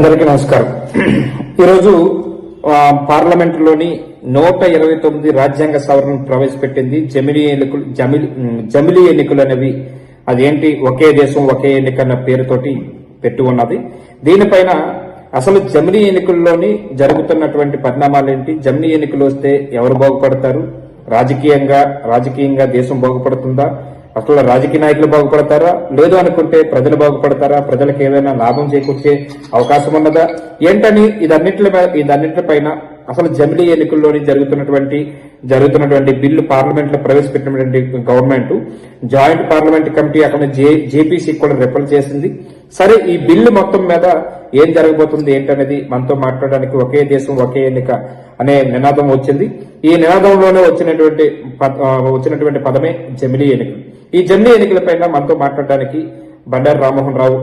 అందరికీ నమస్కారం. ఈరోజు పార్లమెంటులోని 129 రాజ్యాంగ సవరణను ప్రవేశపెట్టింది. జమిలీ ఎన్నికలు అనేవి అదేంటి ఒకే దేశం ఒకే ఎన్నిక అన్న పేరుతోటి పెట్టి ఉన్నది. దీనిపైన అసలు జమిలీ ఎన్నికల్లోని జరుగుతున్నటువంటి పరిణామాలు ఏంటి, జమిలీ ఎన్నికలు వస్తే ఎవరు బాగుపడతారు, రాజకీయంగా దేశం బాగుపడుతుందా, అసలు రాజకీయ నాయకులు బాగుపడతారా, లేదు అనుకుంటే ప్రజలు బాగుపడతారా, ప్రజలకు ఏదైనా లాభం చేకూర్చే అవకాశం ఉన్నదా ఏంటని ఇదన్నింటిపైన అసలు జమిలీ ఎన్నికల్లోని జరుగుతున్నటువంటి బిల్లు పార్లమెంట్ లో ప్రవేశపెట్టినటువంటి గవర్నమెంట్ జాయింట్ పార్లమెంట్ కమిటీ అక్కడ జేపీసీ కూడా రిఫర్ చేసింది. సరే, ఈ బిల్లు మొత్తం మీద ఏం జరగబోతుంది ఏంటనేది మనతో మాట్లాడడానికి ఒకే దేశం ఒకే ఎన్నిక అనే నినాదం వచ్చింది. ఈ నినాదంలోనే వచ్చినటువంటి పదమే జమిలీ ఎన్నికలు. ఈ జమిలీ ఎన్నికలపైన మనతో మాట్లాడడానికి బండారు రామ్మోహన్ రావు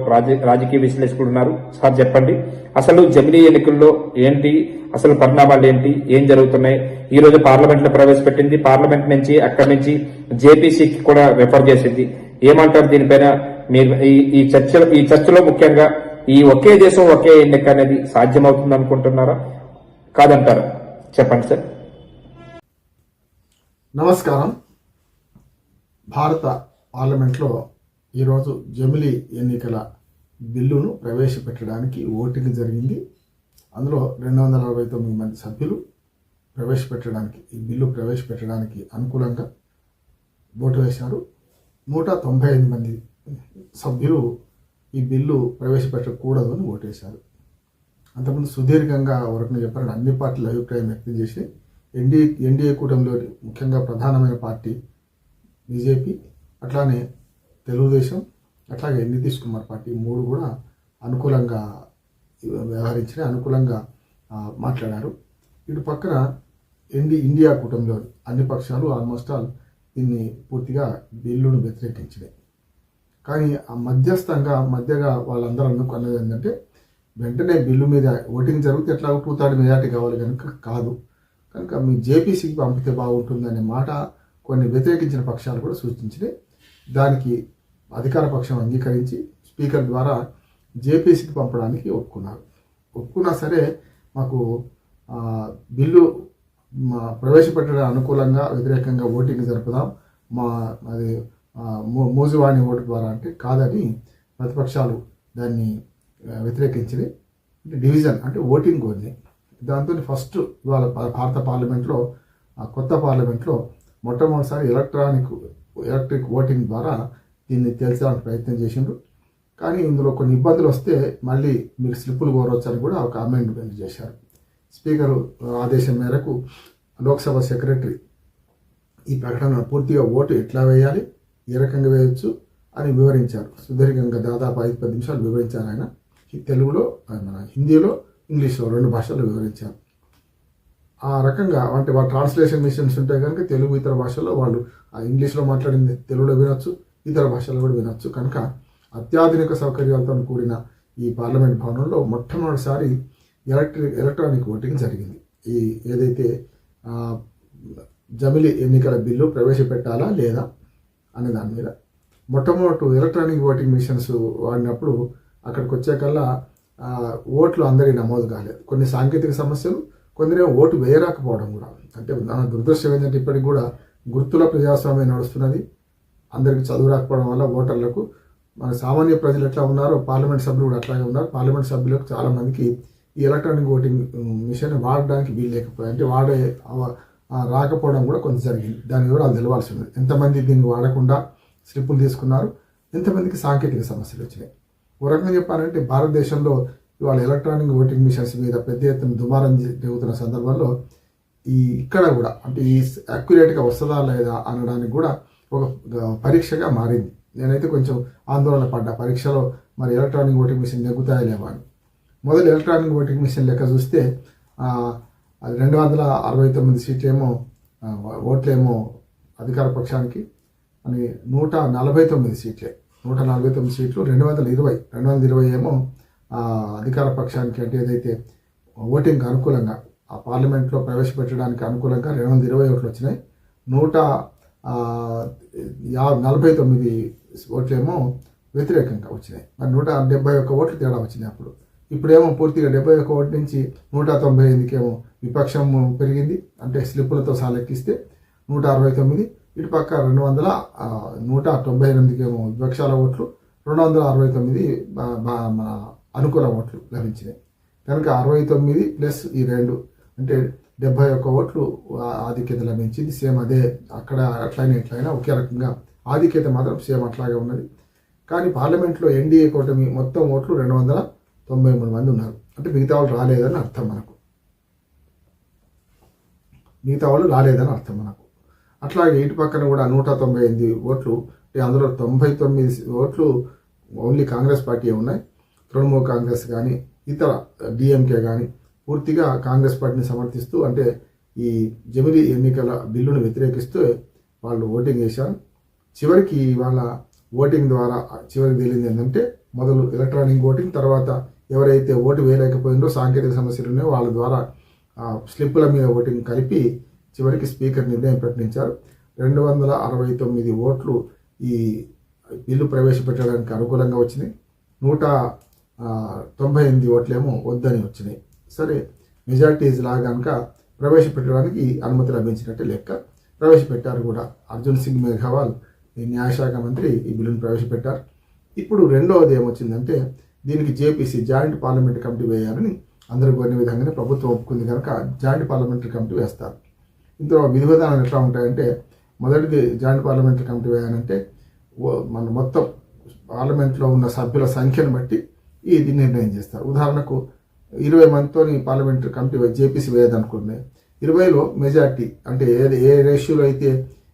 రాజకీయ విశ్లేషకులు ఉన్నారు. సార్ చెప్పండి, అసలు జమిలీ ఎన్నికల్లో ఏంటి, అసలు పరిణామాలు ఏంటి, ఏం జరుగుతున్నాయి? ఈ రోజు పార్లమెంట్ లో ప్రవేశపెట్టింది, పార్లమెంట్ నుంచి అక్కడి నుంచి జేపీసీకి కూడా రిఫర్ చేసింది. ఏమంటారు దీనిపైన? మీరు ఈ చర్చలో ముఖ్యంగా ఈ ఒకే దేశం ఒకే ఎన్నిక అనేది సాధ్యమవుతుంది అనుకుంటున్నారా, కాదంటారా? చెప్పండి సార్. నమస్కారం. భారత పార్లమెంట్లో ఈరోజు జమిలీ ఎన్నికల బిల్లును ప్రవేశపెట్టడానికి ఓటింగ్ జరిగింది. అందులో 249 మంది సభ్యులు ఈ బిల్లు ప్రవేశపెట్టడానికి అనుకూలంగా ఓటు వేశారు. 195 మంది సభ్యులు ఈ బిల్లు ప్రవేశపెట్టకూడదు అని ఓటేశారు. అంతకుముందు సుదీర్ఘంగా వరకు చెప్పారని అన్ని పార్టీలు అభిప్రాయం వ్యక్తం చేసి ఎన్డీఏ కూటమిలోని ముఖ్యంగా ప్రధానమైన పార్టీ బీజేపీ, అట్లానే తెలుగుదేశం, అట్లాగే నితీష్ కుమార్ పార్టీ మూడు కూడా అనుకూలంగా అనుకూలంగా మాట్లాడారు. ఇటు పక్కన ఇండియా కూటమిలోని అన్ని పక్షాలు ఆల్మోస్ట్ ఆల్ దీన్ని పూర్తిగా బిల్లును వ్యతిరేకించినాయి. కానీ ఆ మధ్యగా వాళ్ళందరూ అనుకున్నది ఏంటంటే, వెంటనే బిల్లు మీద ఓటింగ్ జరిగితే ఎట్లా 2/3 మెజార్టీ కావాలి కనుక మీ జేపీసీకి పంపితే బాగుంటుంది అనే మాట కొన్ని వ్యతిరేకించిన పక్షాలు కూడా సూచించినాయి. దానికి అధికార పక్షం అంగీకరించి స్పీకర్ ద్వారా జేపీసీకి పంపడానికి ఒప్పుకున్నా సరే మాకు బిల్లు ప్రవేశపెట్టడానికి అనుకూలంగా వ్యతిరేకంగా ఓటింగ్ జరుపుదాం, అది మూజువాణి ఓటు ద్వారా అంటే కాదని ప్రతిపక్షాలు దాన్ని వ్యతిరేకించింది. డివిజన్ అంటే ఓటింగ్ కోరింది. దాంతో ఫస్ట్ ఇవాళ భారత పార్లమెంట్లో కొత్త పార్లమెంట్లో మొట్టమొదటిసారి ఎలక్ట్రిక్ ఓటింగ్ ద్వారా దీన్ని తేల్చడానికి ప్రయత్నం చేసిండ్రు. కానీ ఇందులో కొన్ని ఇబ్బందులు వస్తే మళ్ళీ మీరు స్లిప్పులు కోరవచ్చు అని కూడా ఒక అమెండ్మెంట్ చేశారు. స్పీకరు ఆదేశం మేరకు లోక్సభ సెక్రటరీ ఈ ప్రకటన పూర్తిగా ఓటు ఎట్లా వేయాలి, ఏ రకంగా వేయవచ్చు అని వివరించారు. సుదీర్ఘంగా దాదాపు 5-10 నిమిషాలు వివరించారు ఆయన. తెలుగులో, మన హిందీలో, ఇంగ్లీష్లో 2 భాషల్లో వివరించారు. ఆ రకంగా అంటే వాళ్ళ ట్రాన్స్లేషన్ మిషన్స్ ఉంటాయి కనుక తెలుగు ఇతర భాషల్లో వాళ్ళు ఇంగ్లీష్లో మాట్లాడింది తెలుగులో వినొచ్చు, ఇతర భాషల్లో కూడా వినొచ్చు. కనుక అత్యాధునిక సౌకర్యాలతో కూడిన ఈ పార్లమెంట్ భవనంలో మొట్టమొదటిసారి ఎలక్ట్రానిక్ ఓటింగ్ జరిగింది. ఈ ఏదైతే జమిలీ ఎన్నికల బిల్లు ప్రవేశపెట్టాలా లేదా అనే దాని మీద మొట్టమొదటి ఎలక్ట్రానిక్ ఓటింగ్ మిషన్స్ వాడినప్పుడు అక్కడికి వచ్చేకల్లా ఓట్లు అందరికీ నమోదు కాలేదు. కొన్ని సాంకేతిక సమస్యలు, కొందరేమో ఓటు వేయరాకపోవడం కూడా. అంటే నా దురదృష్టం ఏంటంటే ఇప్పటికి కూడా గుర్తుల ప్రజాస్వామ్యం నడుస్తున్నది. అందరికీ చదువు రాకపోవడం వల్ల ఓటర్లకు, మన సామాన్య ప్రజలు ఎట్లా ఉన్నారో పార్లమెంట్ సభ్యులు కూడా అట్లాగే ఉన్నారు. పార్లమెంట్ సభ్యులకు చాలామందికి ఈ ఎలక్ట్రానిక్ ఓటింగ్ మిషన్ వాడడానికి వీలు లేకపోయింది. అంటే రాకపోవడం కూడా కొంత జరిగింది. దాని వివరాలు తెలవాల్సి ఉంది. ఎంతమంది దీన్ని వాడకుండా స్లిప్పులు తీసుకున్నారు, ఎంతమందికి సాంకేతిక సమస్యలు వచ్చినాయి. ఓ రకంగా చెప్పాలంటే భారతదేశంలో ఇవాళ ఎలక్ట్రానిక్ ఓటింగ్ మిషన్స్ మీద పెద్ద ఎత్తున దుమారం జరుగుతున్న సందర్భంలో ఇక్కడ కూడా అంటే ఈ అక్యురేట్గా వస్తుందా లేదా అనడానికి కూడా ఒక పరీక్షగా మారింది. నేనైతే కొంచెం ఆందోళన పడ్డా, పరీక్షలో మరి ఎలక్ట్రానిక్ ఓటింగ్ మిషన్ నెగ్గుతాయా లేవా అని. మొదలు ఎలక్ట్రానిక్ ఓటింగ్ మిషన్ లెక్క చూస్తే 269 సీట్లేమో ఓట్లేమో అధికార పక్షానికి అని 149 సీట్లే 149 సీట్లు 220 ఏమో అధికార పక్షానికి. అంటే ఏదైతే ఓటింగ్ అనుకూలంగా ఆ పార్లమెంట్లో ప్రవేశపెట్టడానికి అనుకూలంగా 220 ఓట్లు వచ్చినాయి. 149 ఓట్లేమో వ్యతిరేకంగా వచ్చినాయి. మరి 171 ఓట్లు తేడా వచ్చినాయి. అప్పుడు ఇప్పుడేమో పూర్తిగా 71 నుంచి 198కేమో విపక్షం పెరిగింది, అంటే స్లిప్పులతో సహా లెక్కిస్తే 169. ఇటు పక్క 198కేమో విపక్షాల ఓట్లు, 269 మన అనుకూల ఓట్లు లభించినాయి. కనుక 69 ప్లస్ ఈ 2 అంటే 71 ఓట్లు ఆధిక్యత లభించింది. సేమ్ అదే అక్కడ అట్లయినా ఇట్లయినా ఒకే రకంగా ఆధిక్యత మాత్రం సేమ్ అట్లాగే ఉన్నది. కానీ పార్లమెంట్లో ఎన్డీఏ కూటమి మొత్తం ఓట్లు 293 మంది ఉన్నారు. అంటే మిగతా వాళ్ళు రాలేదని అర్థం మనకు. అట్లాగే ఇటు పక్కన కూడా 198 ఓట్లు, అందులో 99 ఓట్లు ఓన్లీ కాంగ్రెస్ పార్టీ ఉన్నాయి. తృణమూల్ కాంగ్రెస్ కానీ ఇతర డిఎంకే కానీ పూర్తిగా కాంగ్రెస్ పార్టీని సమర్థిస్తూ, అంటే ఈ జమిలీ ఎన్నికల బిల్లును వ్యతిరేకిస్తూ వాళ్ళు ఓటింగ్ చేశారు. చివరికి వాళ్ళ ఓటింగ్ ద్వారా చివరికి తేలింది ఏంటంటే, మొదలు ఎలక్ట్రానిక్ ఓటింగ్, తర్వాత ఎవరైతే ఓటు వేయలేకపోయిందో సాంకేతిక సమస్యలు ఉన్నాయో వాళ్ళ ద్వారా స్లిప్పుల మీద ఓటింగ్ కలిపి చివరికి స్పీకర్ నిర్ణయం ప్రకటించారు. 269 ఓట్లు ఈ బిల్లు ప్రవేశపెట్టడానికి అనుకూలంగా వచ్చినాయి. 198 ఓట్లేమో వద్దని వచ్చినాయి. సరే, మెజార్టీస్ లాగా కనుక ప్రవేశపెట్టడానికి అనుమతి లభించినట్టే లెక్క. ప్రవేశపెట్టారు కూడా. అర్జున్ సింగ్ మేఘవాల్ ఈ న్యాయశాఖ మంత్రి ఈ బిల్లును ప్రవేశపెట్టారు. ఇప్పుడు రెండవది ఏమొచ్చిందంటే, దీనికి జేపీసీ జాయింట్ పార్లమెంటరీ కమిటీ వేయాలని అందరూ కోరిన విధంగానే ప్రభుత్వం ఒప్పుకుంది కనుక జాయింట్ పార్లమెంటరీ కమిటీ వేస్తారు. ఇందులో విధి విధానాలు ఎట్లా ఉంటాయంటే, మొదటిది జాయింట్ పార్లమెంటరీ కమిటీ వేయాలంటే మన మొత్తం పార్లమెంట్లో ఉన్న సభ్యుల సంఖ్యను బట్టి ఇది నిర్ణయం చేస్తారు. ఉదాహరణకు 20 మందితో పార్లమెంటరీ కమిటీ జేపీసీ వేయదనుకుంటున్నాయి. 20లో మెజార్టీ అంటే ఏ రేషియోలో అయితే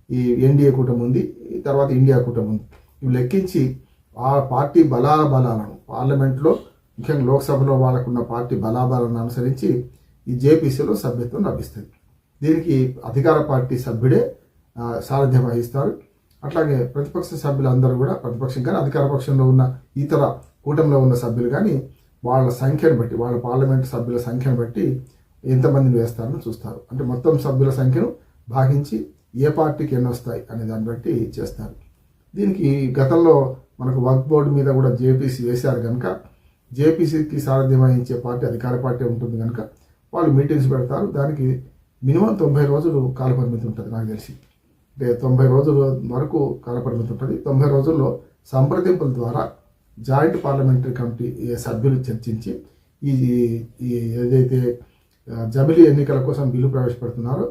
ఈ ఎన్డీఏ కూటమి ఉంది, తర్వాత ఇండియా కూటమి ఉంది, ఇవి లెక్కించి ఆ పార్టీ బలాలను పార్లమెంట్లో ముఖ్యంగా లోక్సభలో వాళ్ళకున్న పార్టీ బలాబలాలను అనుసరించి ఈ జేపీసీలో సభ్యత్వం లభిస్తుంది. దీనికి అధికార పార్టీ సభ్యుడే సారథ్యం వహిస్తారు. అట్లాగే ప్రతిపక్ష సభ్యులందరూ కూడా, ప్రతిపక్షం కానీ అధికార పక్షంలో ఉన్న ఇతర కూటమిలో ఉన్న సభ్యులు కానీ వాళ్ళ సంఖ్యను బట్టి, వాళ్ళ పార్లమెంట్ సభ్యుల సంఖ్యను బట్టి ఎంతమందిని వేస్తారని చూస్తారు. అంటే మొత్తం సభ్యుల సంఖ్యను భాగించి ఏ పార్టీకి ఎన్ని వస్తాయి అనే దాన్ని బట్టి చేస్తారు. దీనికి గతంలో మనకు వక్ఫ్ బోర్డు మీద కూడా జేపీసీ వేశారు కనుక, జేపీసీకి సారథ్యం వహించే పార్టీ అధికార పార్టీ ఉంటుంది కనుక వాళ్ళు మీటింగ్స్ పెడతారు. దానికి మినిమం 90 రోజులు కాలపరిమితి ఉంటుంది నాకు తెలిసి. అంటే 90 రోజుల వరకు కాలపరిమితి ఉంటుంది. 90 రోజుల్లో సంప్రదింపుల ద్వారా జాయింట్ పార్లమెంటరీ కమిటీ సభ్యులు చర్చించి ఈ ఏదైతే జమిలీ ఎన్నికల కోసం బిల్లు ప్రవేశపెడుతున్నారో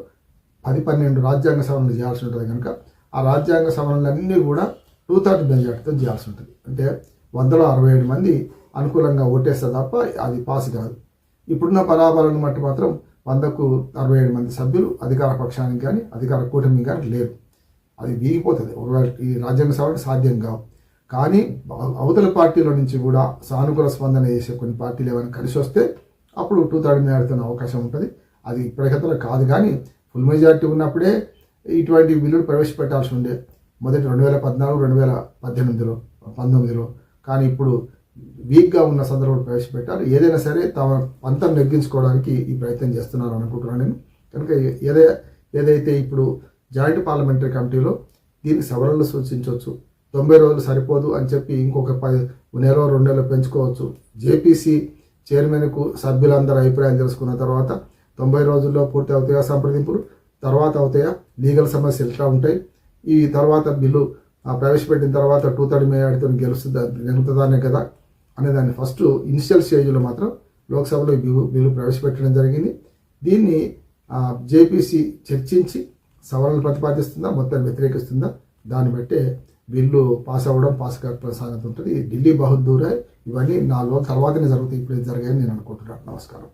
10-12 రాజ్యాంగ సవరణలు చేయాల్సి ఉంటుంది కనుక ఆ రాజ్యాంగ సవరణలన్నీ కూడా 2/3 మెజార్టీతో చేయాల్సి ఉంటుంది. అంటే 167 మంది అనుకూలంగా ఓటేస్తే తప్ప అది పాస్ కాదు. ఇప్పుడున్న బలాబలను బట్టి మాత్రం 100కు 67 మంది సభ్యులు అధికార పక్షానికి కానీ అధికార కూటమికి కానీ లేరు. అది వీగిపోతుంది. ఈ రాజ్యాంగ సవరణ సాధ్యం కావు. కానీ అవతల పార్టీల నుంచి కూడా సానుకూల స్పందన చేసే కొన్ని పార్టీలు ఏమైనా కలిసి వస్తే అప్పుడు 2/3 మెజార్టీతో అవకాశం ఉంటుంది. అది ఇప్పటికైతే కాదు, కానీ ఫుల్ మెజార్టీ ఉన్నప్పుడే ఇటువంటి బిల్లులు ప్రవేశపెట్టాల్సి ఉండే మొదటి 2014, 2019లో. కానీ ఇప్పుడు వీక్గా ఉన్న సందర్భంలో ప్రవేశపెట్టారు. ఏదైనా సరే తమ పంతం నెగ్గించుకోవడానికి ఈ ప్రయత్నం చేస్తున్నారు అనుకుంటున్నాను నేను. కనుక ఏదైతే ఇప్పుడు జాయింట్ పార్లమెంటరీ కమిటీలో దీనికి సవరణలు సూచించవచ్చు. 90 రోజులు సరిపోదు అని చెప్పి ఇంకొక 10 నెలలో 2 నెలలు పెంచుకోవచ్చు. జేపీసీ చైర్మన్కు సభ్యులందరూ అభిప్రాయం తెలుసుకున్న తర్వాత 90 రోజుల్లో పూర్తి అవుతాయా సంప్రదింపులు, తర్వాత అవుతాయా లీగల్ సమస్యలు ఎట్లా ఉంటాయి, ఈ తర్వాత బిల్లు ప్రవేశపెట్టిన తర్వాత 2/3 మెజార్టీతో గెలుతుందానే కదా అనేదాన్ని ఫస్ట్ ఇనిషియల్ స్టేజ్లో మాత్రం లోక్సభలో బిల్లు ప్రవేశపెట్టడం జరిగింది. దీన్ని జేపీసీ చర్చించి సవరణలు ప్రతిపాదిస్తుందా, మొత్తాన్ని వ్యతిరేకిస్తుందా, దాన్ని బట్టే బిల్లు పాస్ అవ్వడం, పాస్ కాకపోవడం సాగుతుంటుంది. ఢిల్లీ బహుదూర్ ఇవన్నీ 4 రోజుల తర్వాతనే జరుగుతాయి. ఇప్పుడు జరిగాయని నేను అనుకుంటున్నాను. నమస్కారం.